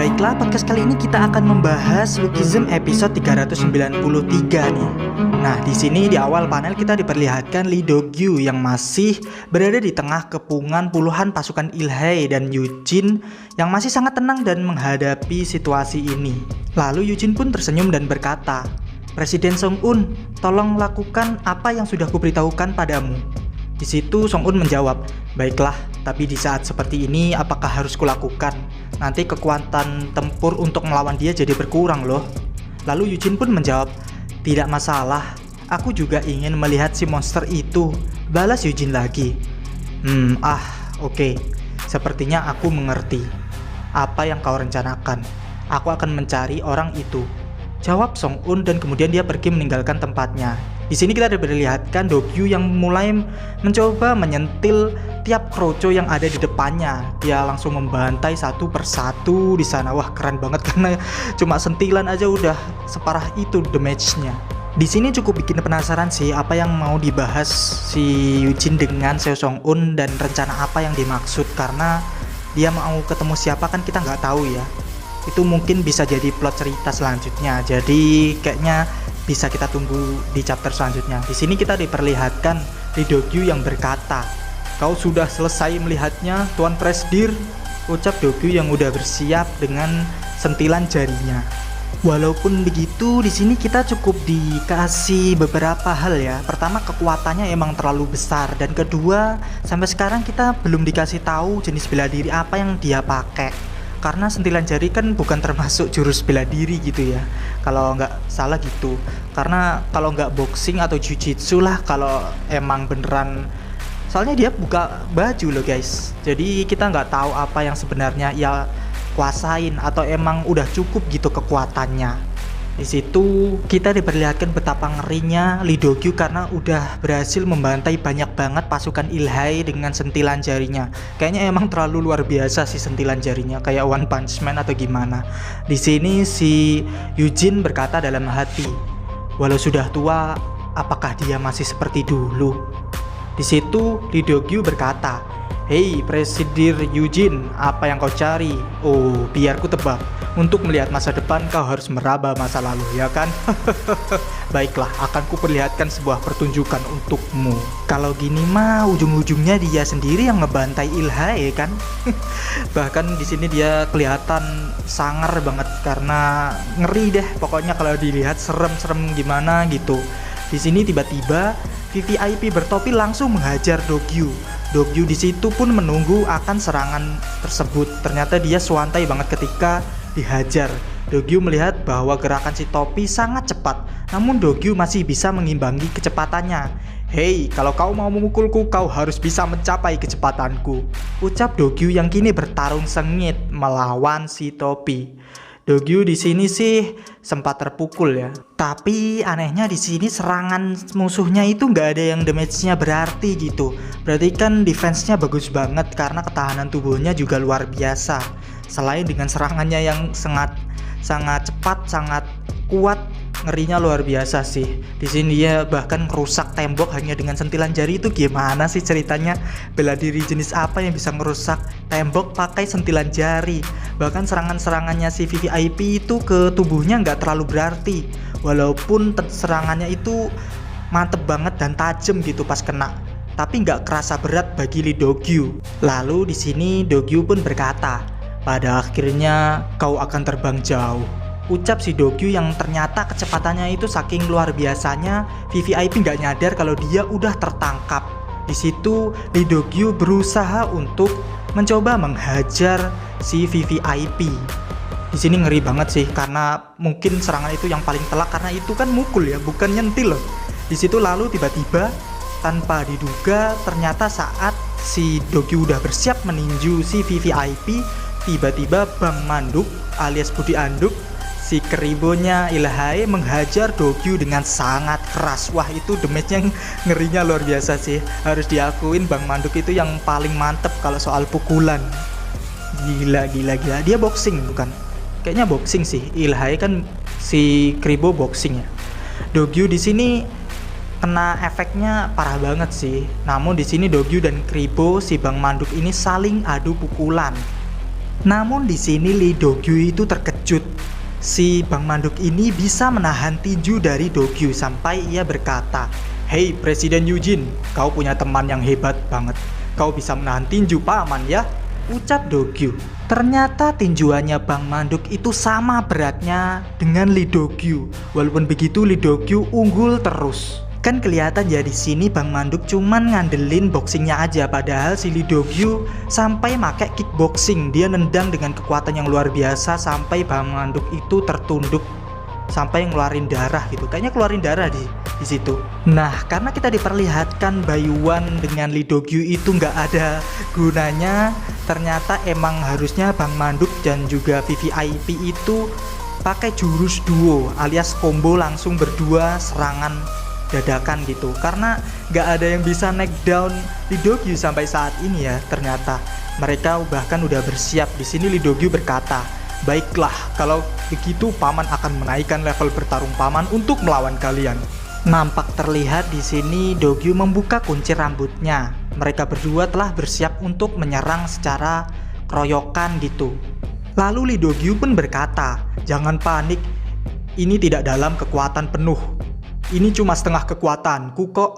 Baiklah, podcast kali ini kita akan membahas Lookism episode 393 nih. Nah, di sini di awal panel kita diperlihatkan Lee Do-gyu yang masih berada di tengah kepungan puluhan pasukan Il-hae dan Yujin yang masih sangat tenang dan menghadapi situasi ini. Lalu Yujin pun tersenyum dan berkata, "Presiden Song-un, tolong lakukan apa yang sudah kuberitahukan padamu." Di situ Song-un menjawab, "Baiklah, tapi di saat seperti ini apakah harus kulakukan? Nanti kekuatan tempur untuk melawan dia jadi berkurang loh." Lalu Yujin pun menjawab, "Tidak masalah, aku juga ingin melihat si monster itu." Balas Yujin lagi, Oke. Sepertinya aku mengerti apa yang kau rencanakan. Aku akan mencari orang itu," jawab Song-un, dan kemudian dia pergi meninggalkan tempatnya. Di sini kita diperlihatkan Do-gyu yang mulai mencoba menyentil tiap kroco yang ada di depannya. Dia langsung membantai satu persatu di sana. Wah, keren banget karena cuma sentilan aja udah separah itu damage-nya. Di sini cukup bikin penasaran sih apa yang mau dibahas si Yujin dengan Seo Song-un dan rencana apa yang dimaksud, karena dia mau ketemu siapa kan kita nggak tahu ya. Itu mungkin bisa jadi plot cerita selanjutnya. Jadi kayaknya bisa kita tunggu di chapter selanjutnya. Di sini kita diperlihatkan Lee Do-gyu yang berkata, "Kau sudah selesai melihatnya, Tuan Presdir," ucap Do-gyu yang udah bersiap dengan sentilan jarinya. Walaupun begitu, di sini kita cukup dikasih beberapa hal ya. Pertama, kekuatannya emang terlalu besar, dan kedua, sampai sekarang kita belum dikasih tahu jenis bela diri apa yang dia pakai. Karena sentilan jari kan bukan termasuk jurus bela diri gitu ya, kalau nggak salah gitu. Karena kalau nggak boxing atau jujitsu lah kalau emang beneran. Soalnya dia buka baju loh guys, jadi kita nggak tahu apa yang sebenarnya ia kuasain atau emang udah cukup gitu kekuatannya. Di situ kita diperlihatkan betapa ngerinya Lee Do-gyu karena udah berhasil membantai banyak banget pasukan Il-hae dengan sentilan jarinya. Kayaknya emang terlalu luar biasa sih sentilan jarinya, kayak One Punch Man atau gimana. Di sini si Yujin berkata dalam hati, "Walau sudah tua, apakah dia masih seperti dulu?" Di situ Lee Do-gyu berkata, "Hei Presidir Yujin, apa yang kau cari? Oh, biar ku tebak. Untuk melihat masa depan kau harus meraba masa lalu, ya kan?" Baiklah, akan kuperlihatkan sebuah pertunjukan untukmu. Kalau gini mah ujung-ujungnya dia sendiri yang ngebantai Il-hae kan? Bahkan di sini dia kelihatan sangar banget karena ngeri deh. Pokoknya kalau dilihat serem-serem gimana gitu. Di sini tiba-tiba VVIP bertopi langsung menghajar Do-gyu. Do-gyu di situ pun menunggu akan serangan tersebut. Ternyata dia swantai banget ketika dihajar. Do-gyu melihat bahwa gerakan si topi sangat cepat, namun Do-gyu masih bisa mengimbangi kecepatannya. "Hei, kalau kau mau memukulku, kau harus bisa mencapai kecepatanku," ucap Do-gyu yang kini bertarung sengit melawan si topi. Do-gyu di sini sih sempat terpukul ya. Tapi anehnya di sini serangan musuhnya itu nggak ada yang damage-nya berarti gitu. Berarti kan defense-nya bagus banget karena ketahanan tubuhnya juga luar biasa. Selain dengan serangannya yang sangat cepat, sangat kuat, ngerinya luar biasa sih. Di sini dia bahkan merusak tembok hanya dengan sentilan jari. Itu gimana sih ceritanya? Bela diri jenis apa yang bisa merusak tembok pakai sentilan jari? Bahkan serangan-serangannya si VVIP itu ke tubuhnya nggak terlalu berarti. Walaupun serangannya itu mantep banget dan tajam gitu pas kena, tapi nggak kerasa berat bagi Lee Do-gyu. Lalu di sini Do-gyu pun berkata, "Pada akhirnya kau akan terbang jauh," ucap si Do-gyu yang ternyata kecepatannya itu saking luar biasanya VVIP nggak nyadar kalau dia udah tertangkap. Di situ Lee Do-gyu berusaha untuk mencoba menghajar si VVIP. Di sini ngeri banget sih karena mungkin serangan itu yang paling telak karena itu kan mukul ya, bukan nyentil loh. Di situ lalu tiba-tiba tanpa diduga ternyata saat si Do-gyu udah bersiap meninju si VVIP, tiba-tiba Bang Manduk alias Budi Anduk, si keribonya Il-hae menghajar Do-gyu dengan sangat keras. Wah, itu damage-nya ngerinya luar biasa sih. Harus diakuin Bang Manduk itu yang paling mantep kalau soal pukulan. Gila. Dia boxing bukan? Kayaknya boxing sih. Il-hae kan si keribo boxing ya. Do-gyu di sini kena efeknya parah banget sih. Namun di sini Do-gyu dan keribo si Bang Manduk ini saling adu pukulan. Namun di sini Lee Do-gyu itu terkejut. Si Bang Manduk ini bisa menahan tinju dari Do-gyu sampai ia berkata, "Hei Presiden Yujin, kau punya teman yang hebat banget. Kau bisa menahan tinju paman ya," ucap Do-gyu. Ternyata tinjuannya Bang Manduk itu sama beratnya dengan Lee Do-gyu. Walaupun begitu Lee Do-gyu unggul terus. Kan kelihatan ya di sini Bang Manduk cuman ngandelin boxingnya aja, padahal si Lee Do-gyu sampai make kickboxing. Dia nendang dengan kekuatan yang luar biasa sampai Bang Manduk itu tertunduk sampai ngeluarin darah gitu. Kayaknya keluarin darah di situ. Nah, karena kita diperlihatkan Baiyuan dengan Lee Do-gyu itu nggak ada gunanya, ternyata emang harusnya Bang Manduk dan juga VVIP itu pakai jurus duo alias combo langsung berdua serangan dadakan gitu, karena nggak ada yang bisa knockdown Lee Do-gyu sampai saat ini ya. Ternyata mereka bahkan udah bersiap. Di sini Lee Do-gyu berkata, "Baiklah, kalau begitu paman akan menaikkan level bertarung paman untuk melawan kalian." Nampak terlihat di sini Do-gyu membuka kunci rambutnya. Mereka berdua telah bersiap untuk menyerang secara keroyokan gitu. Lalu Lee Do-gyu pun berkata, "Jangan panik, ini tidak dalam kekuatan penuh. Ini cuma setengah kekuatanku kok."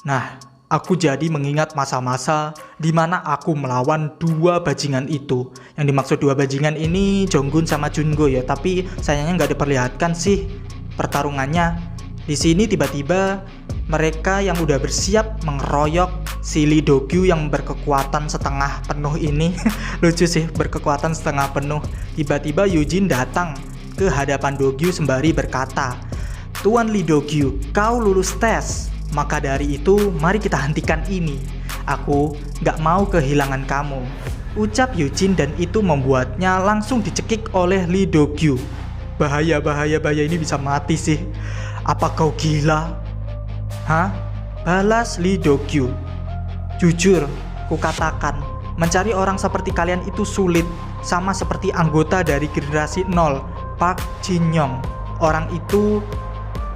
Nah, aku jadi mengingat masa-masa di mana aku melawan dua bajingan itu. Yang dimaksud dua bajingan ini Jonggun sama Jungo ya, tapi sayangnya nggak diperlihatkan sih pertarungannya. Di sini tiba-tiba mereka yang udah bersiap mengeroyok si Lee Do-gyu yang berkekuatan setengah penuh ini. Lucu sih, berkekuatan setengah penuh. Tiba-tiba Yujin datang ke hadapan Do-gyu sembari berkata, "Tuan Lee Do-gyu, kau lulus tes. Maka dari itu, mari kita hentikan ini. Aku gak mau kehilangan kamu," ucap Yujin, dan itu membuatnya langsung dicekik oleh Lee Do-gyu. Bahaya ini bisa mati sih. "Apa kau gila?" "Hah?" balas Lee Do-gyu. "Jujur, kukatakan, mencari orang seperti kalian itu sulit. Sama seperti anggota dari generasi 0, Park Jin-young. Orang itu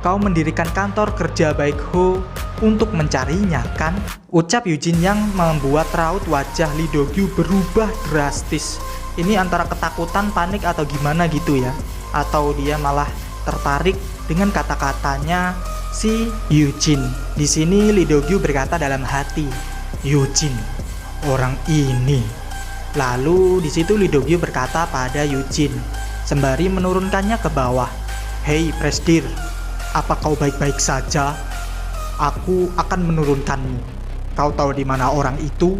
kau mendirikan kantor kerja Baekho untuk mencarinya kan?" ucap Yujin yang membuat raut wajah Lee Do-gyu berubah drastis. Ini antara ketakutan, panik, atau gimana gitu ya. Atau dia malah tertarik dengan kata-katanya si Yujin. Di sini Lee Do-gyu berkata dalam hati, "Yujin, orang ini." Lalu di situ Lee Do-gyu berkata pada Yujin sembari menurunkannya ke bawah, "Hei Presdir, apa kau baik-baik saja? Aku akan menurunkanmu. Kau tahu di mana orang itu?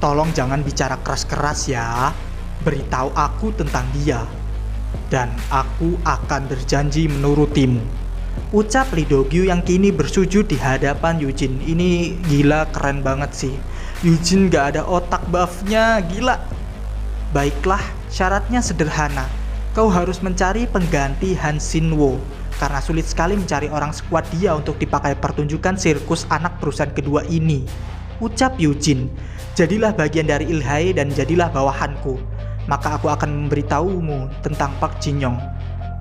Tolong jangan bicara keras-keras ya. Beritahu aku tentang dia, dan aku akan berjanji menurutimu," ucap Lee Do-gyu yang kini bersujud di hadapan Yujin. Ini gila, keren banget sih. Yujin gak ada otak buffnya, gila. "Baiklah, syaratnya sederhana. Kau harus mencari pengganti Han Shin-woo, karena sulit sekali mencari orang sekuat dia untuk dipakai pertunjukan sirkus anak perusahaan kedua ini," ucap Yujin. "Jadilah bagian dari Ilhae dan jadilah bawahanku. Maka aku akan memberitahumu tentang Park Jin-young.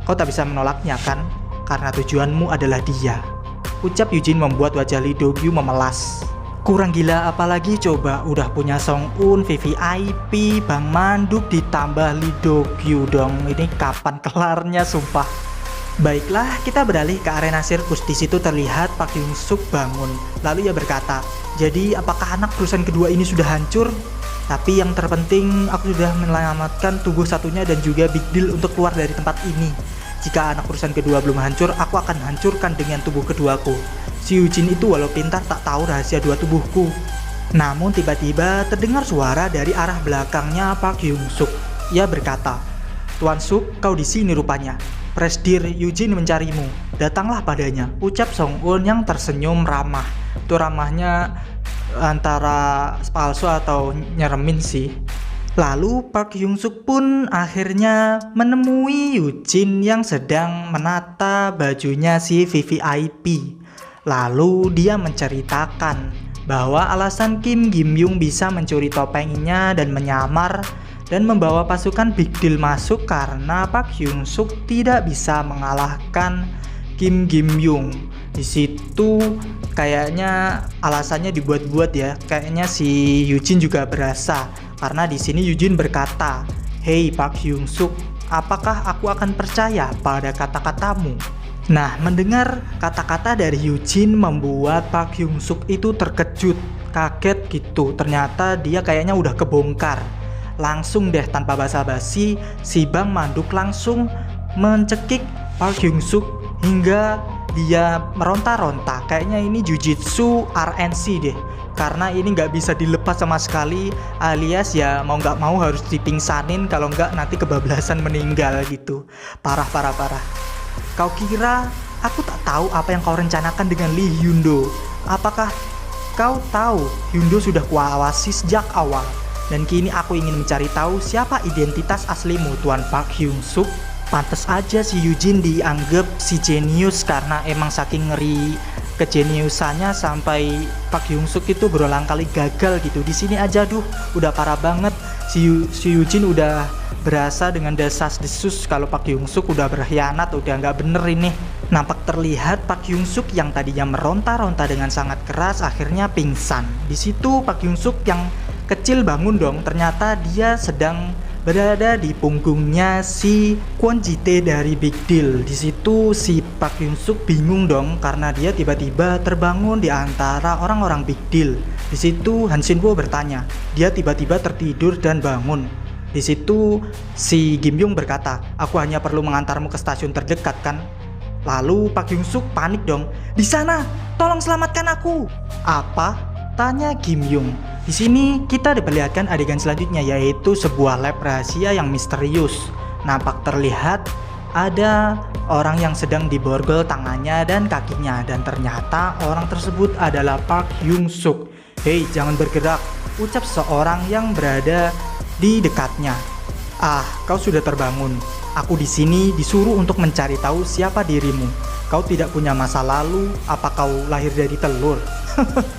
Kau tak bisa menolaknya kan? Karena tujuanmu adalah dia," ucap Yujin membuat wajah Lee Do-gyu memelas. Kurang gila apalagi coba, udah punya Song-un, VVIP, Bang Manduk, ditambah Lee Do-gyu dong. Ini kapan kelarnya sumpah. Baiklah, kita beralih ke arena sirkus. Di situ terlihat Park Hyung-suk bangun. Lalu ia berkata, "Jadi apakah anak perusahaan kedua ini sudah hancur? Tapi yang terpenting aku sudah menyelamatkan tubuh satunya dan juga Big Deal untuk keluar dari tempat ini. Jika anak perusahaan kedua belum hancur, aku akan hancurkan dengan tubuh keduaku." Si Yujin itu walau pintar tak tahu rahasia dua tubuhku. Namun tiba-tiba terdengar suara dari arah belakangnya Park Hyung-suk. Ia berkata, "Tuan Suk, kau di sini rupanya. Presdir Yujin mencarimu. Datanglah padanya," ucap Song-un yang tersenyum ramah. Itu ramahnya antara palsu atau nyeremin sih. Lalu Park Hyung-suk pun akhirnya menemui Yujin yang sedang menata bajunya si VVIP. Lalu dia menceritakan bahwa alasan Kim Gim-yung bisa mencuri topengnya dan menyamar dan membawa pasukan Big Deal masuk karena Park Hyung-suk tidak bisa mengalahkan Kim Gim-yung. Di situ kayaknya alasannya dibuat-buat ya. Kayaknya si Yujin juga berasa Karena di sini Yujin berkata, "Hei Park Hyung Suk, apakah aku akan percaya pada kata-katamu?" Nah, mendengar kata-kata dari Yujin membuat Park Hyung Suk itu terkejut, kaget gitu. Ternyata dia kayaknya udah kebongkar. Langsung deh tanpa basa-basi, si Bang Manduk langsung mencekik Park Hyung Suk hingga dia meronta-ronta. Kayaknya ini jujitsu RNC deh, karena ini nggak bisa dilepas sama sekali, alias ya mau nggak mau harus dipingsanin, kalau nggak nanti kebablasan meninggal gitu. Parah. Kau kira aku tak tahu apa yang kau rencanakan dengan Lee Hyundo? Apakah kau tahu Hyundo sudah kuawasi sejak awal? Dan kini aku ingin mencari tahu siapa identitas aslimu, Tuan Park Hyung Suk. Pantes aja si Yujin dianggap si jenius, karena emang saking ngeri kejeniusannya sampai Park Hyung Suk itu berulang kali gagal gitu. Di sini aja udah parah banget. Si Yujin udah berasa dengan desas-desus kalau Park Hyung Suk udah berkhianat, udah nggak bener ini. Nampak terlihat Park Hyung Suk yang tadinya meronta-ronta dengan sangat keras akhirnya pingsan. Di situ Park Hyung Suk yang kecil bangun dong, ternyata dia sedang berada di punggungnya si Kwon Ji-tae dari Big Deal. Di situ si Park Hyung Suk bingung dong karena dia tiba-tiba terbangun di antara orang-orang Big Deal. Di situ Han Shin Woo bertanya, dia tiba-tiba tertidur dan bangun. Di situ si Kim Yung berkata, "Aku hanya perlu mengantarmu ke stasiun terdekat kan?" Lalu Park Hyung Suk panik dong, "Di sana, tolong selamatkan aku." "Apa?" tanya Kim Yung. Di sini kita diperlihatkan adegan selanjutnya, yaitu sebuah lab rahasia yang misterius. Nampak terlihat ada orang yang sedang diborgol tangannya dan kakinya, dan ternyata orang tersebut adalah Park Hyung Suk. "Hei, jangan bergerak," ucap seorang yang berada di dekatnya. "Ah, kau sudah terbangun. Aku di sini disuruh untuk mencari tahu siapa dirimu. Kau tidak punya masa lalu, apa kau lahir dari telur?"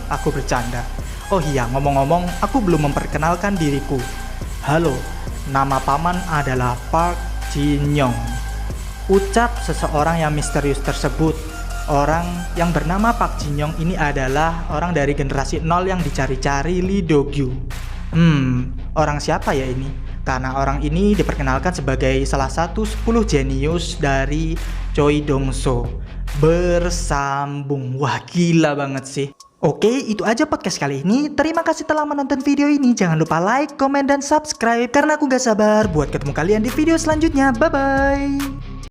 Aku bercanda. "Oh iya, ngomong-ngomong, aku belum memperkenalkan diriku. Halo, nama paman adalah Park Jin-young," ucap seseorang yang misterius tersebut. Orang yang bernama Park Jin-young ini adalah orang dari generasi 0 yang dicari-cari Lee Do-gyu. Orang siapa ya ini? Karena orang ini diperkenalkan sebagai salah satu 10 jenius dari Choi Dong-so. Bersambung. Wah, gila banget sih. Oke, itu aja podcast kali ini. Terima kasih telah menonton video ini. Jangan lupa like, komen, dan subscribe, karena aku gak sabar buat ketemu kalian di video selanjutnya. Bye-bye.